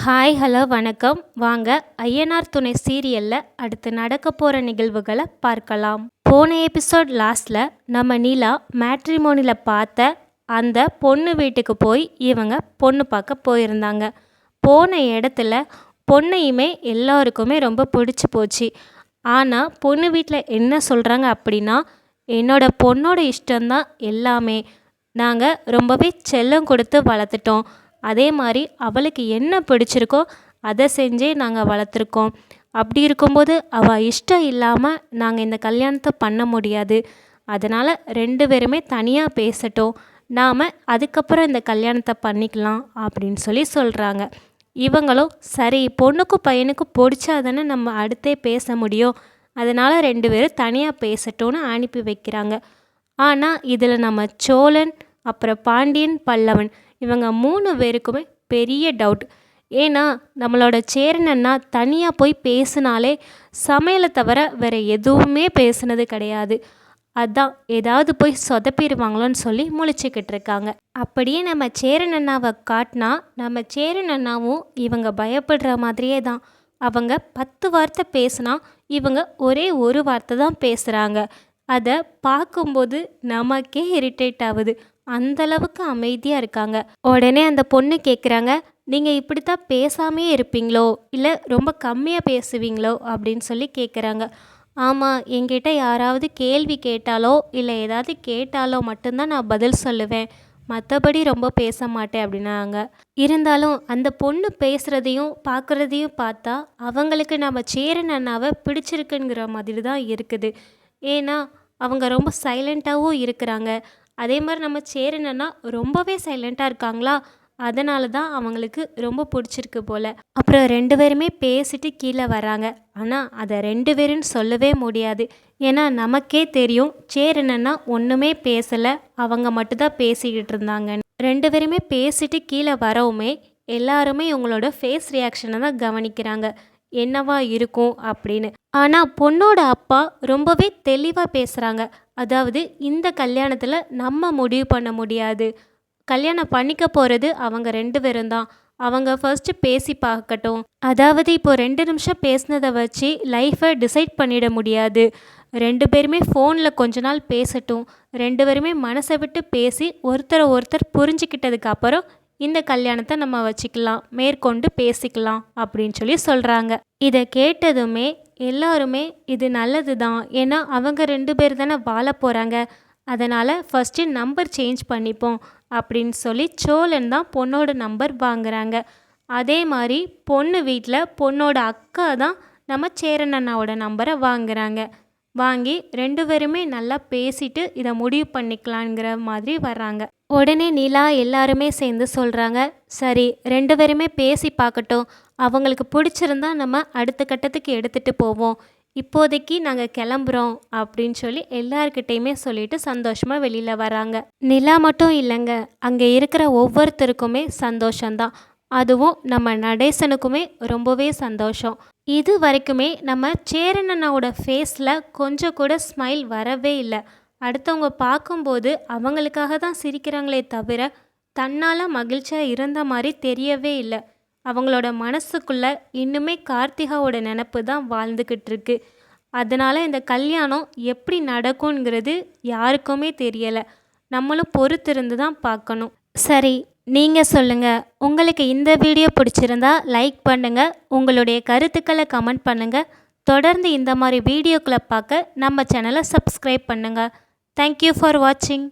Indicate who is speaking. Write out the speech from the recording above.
Speaker 1: Hi hello வணக்கம். வாங்க ஐயனார் துணை சீரியலில் அடுத்து நடக்க போகிற நிகழ்வுகளை பார்க்கலாம். போன எபிசோட் லாஸ்ட்டில் நம்ம நிலா மேட்ரிமோனியில் பார்த்த அந்த பொண்ணு வீட்டுக்கு போய் இவங்க பொண்ணு பார்க்க போயிருந்தாங்க. போன இடத்துல பொண்ணையுமே எல்லாருக்குமே ரொம்ப பிடிச்சி போச்சு. ஆனால் பொண்ணு வீட்டில் என்ன சொல்கிறாங்க அப்படின்னா, என்னோட பொண்ணோட இஷ்டம்தான் எல்லாமே, நாங்கள் ரொம்பவே செல்லம் கொடுத்து வளர்த்துட்டோம், அதே மாதிரி அவளுக்கு என்ன பிடிச்சிருக்கோ அதை செஞ்சே நாங்கள் வளர்த்துருக்கோம். அப்படி இருக்கும்போது அவள் இஷ்டம் இல்லாமல் நாங்கள் இந்த கல்யாணத்தை பண்ண முடியாது. அதனால் 2 பேருமே தனியாக பேசட்டும், நாம் அதுக்கப்புறம் இந்த கல்யாணத்தை பண்ணிக்கலாம் அப்படின்னு சொல்லி சொல்கிறாங்க. இவங்களும் சரி, பொண்ணுக்கும் பையனுக்கும் பிடிச்சா தானே நம்ம அடுத்தே பேச முடியும், அதனால் 2 பேரும் தனியாக பேசட்டும்னு அனுப்பி வைக்கிறாங்க. ஆனால் இதில் நம்ம சோழன், அப்புறம் பாண்டியன், பல்லவன் இவங்க 3 பேருக்குமே பெரிய டவுட். ஏன்னா நம்மளோட சேரனன்னா தனியாக போய் பேசினாலே சமையலை தவிர வேறு எதுவுமே பேசுனது கிடையாது. அதான் ஏதாவது போய் சொதப்பிடுவாங்களோன்னு சொல்லி முழிச்சிக்கிட்டு இருக்காங்க. அப்படியே நம்ம சேரன் அண்ணாவை காட்டினா நம்ம சேரன் அண்ணாவும் இவங்க பயப்படுற மாதிரியே தான். அவங்க 10 வார்த்தை பேசுனா இவங்க ஒரே ஒரு வார்த்தை தான் பேசுகிறாங்க. அதை பார்க்கும்போது நமக்கே இரிட்டேட் ஆகுது. அந்தளவுக்கு அமைதியாக இருக்காங்க. உடனே அந்த பொண்ணு கேட்குறாங்க, நீங்கள் இப்படித்தான் பேசாமே இருப்பீங்களோ இல்லை ரொம்ப கம்மியாக பேசுவீங்களோ அப்படின்னு சொல்லி கேட்குறாங்க. ஆமாம், என்கிட்ட யாராவது கேள்வி கேட்டாலோ இல்லை ஏதாவது கேட்டாலோ மட்டும்தான் நான் பதில் சொல்லுவேன், மற்றபடி ரொம்ப பேச மாட்டேன் அப்படின்னாங்க. இருந்தாலும் அந்த பொண்ணு பேசுகிறதையும் பார்க்குறதையும் பார்த்தா அவங்களுக்கு நம்ம சேரன் அண்ணாவை பிடிச்சிருக்குங்கிற மாதிரி தான் இருக்குது. ஏன்னா அவங்க ரொம்ப சைலண்ட்டாகவும் இருக்கிறாங்க. அதே மாதிரி நம்ம சேரன் அண்ணா ரொம்பவே சைலண்ட்டாக இருக்காங்களா, அதனால தான் அவங்களுக்கு ரொம்ப பிடிச்சிருக்கு போல். அப்புறம் 2 பேருமே பேசிட்டு கீழே வராங்க. ஆனால் அதை 2 பேருன்னு சொல்லவே முடியாது. ஏன்னா நமக்கே தெரியும் சேரன் அண்ணா ஒன்றுமே பேசலை, அவங்க மட்டும்தான் பேசிக்கிட்டு இருந்தாங்க. 2 பேருமே பேசிட்டு கீழே வரவுமே எல்லாருமே இவங்களோட ஃபேஸ் ரியாக்ஷனை தான் கவனிக்கிறாங்க, என்னவா இருக்கும் அப்படின்னு. ஆனால் பொண்ணோட அப்பா ரொம்பவே தெளிவாக பேசுகிறாங்க. அதாவது இந்த கல்யாணத்தில் நம்ம முடிவு பண்ண முடியாது, கல்யாணம் பண்ணிக்க போகிறது அவங்க 2 பேரும் தான், அவங்க ஃபர்ஸ்ட்டு பேசி பார்க்கட்டும். அதாவது இப்போது 2 நிமிஷம் பேசினதை வச்சு லைஃப்பை டிசைட் பண்ணிட முடியாது. 2 பேருமே ஃபோனில் கொஞ்ச நாள் பேசட்டும், 2 பேருமே மனசை விட்டு பேசி ஒருத்தரை ஒருத்தர் புரிஞ்சுக்கிட்டதுக்கு அப்புறம் இந்த கல்யாணத்தை நம்ம வச்சுக்கலாம், மேற்கொண்டு பேசிக்கலாம் அப்படின்னு சொல்லி சொல்கிறாங்க. இதை கேட்டதுமே எல்லாருமே இது நல்லது தான், ஏன்னா அவங்க 2 பேர் தானே வாழ போகிறாங்க, அதனால் ஃபஸ்ட்டு நம்பர் சேஞ்ச் பண்ணிப்போம் அப்படின்னு சொல்லி சோழன் தான் பொண்ணோட நம்பர் வாங்குறாங்க. அதே மாதிரி பொண்ணு வீட்டில் பொண்ணோட அக்கா தான் நம்ம சேரன் அண்ணாவோட நம்பரை வாங்குறாங்க. வாங்கி 2 பேருமே நல்லா பேசிட்டு இதை முடிவு பண்ணிக்கலாங்கிற மாதிரி வர்றாங்க. உடனே நிலா எல்லாருமே சேர்ந்து சொல்கிறாங்க, சரி 2 பேருமே பேசி பார்க்கட்டும், அவங்களுக்கு பிடிச்சிருந்தா நம்ம அடுத்த கட்டத்துக்கு எடுத்துகிட்டு போவோம், இப்போதைக்கு நாங்கள் கிளம்புறோம் அப்படின்னு சொல்லி எல்லார்கிட்டையுமே சொல்லிட்டு சந்தோஷமாக வெளியில் வராங்க. நிலா மட்டும் இல்லைங்க, அங்கே இருக்கிற ஒவ்வொருத்தருக்குமே சந்தோஷந்தான். அதுவும் நம்ம நடேசனுக்குமே ரொம்பவே சந்தோஷம். இது வரைக்குமே நம்ம சேரன் அண்ணாவோட ஃபேஸில் கொஞ்சம் கூட ஸ்மைல் வரவே இல்லை. அடுத்தவங்க பார்க்கும்போது அவங்களுக்காக தான் சிரிக்கிறாங்களே தவிர தன்னால் மகிழ்ச்சியாக இருந்த மாதிரி தெரியவே இல்லை. அவங்களோட மனசுக்குள்ளே இன்னுமே கார்த்திகாவோட நினப்பு தான் வாழ்ந்துக்கிட்டு இருக்கு. அதனால் இந்த கல்யாணம் எப்படி நடக்குங்கிறது யாருக்குமே தெரியலை. நம்மளும் பொறுத்திருந்து தான் பார்க்கணும். சரி, நீங்கள் சொல்லுங்கள், உங்களுக்கு இந்த வீடியோ பிடிச்சிருந்தா லைக் பண்ணுங்கள், உங்களுடைய கருத்துக்களை கமெண்ட் பண்ணுங்கள். தொடர்ந்து இந்த மாதிரி வீடியோக்களை பார்க்க நம்ம சேனலை சப்ஸ்கிரைப் பண்ணுங்கள். தேங்க்யூ ஃபார் வாட்சிங்.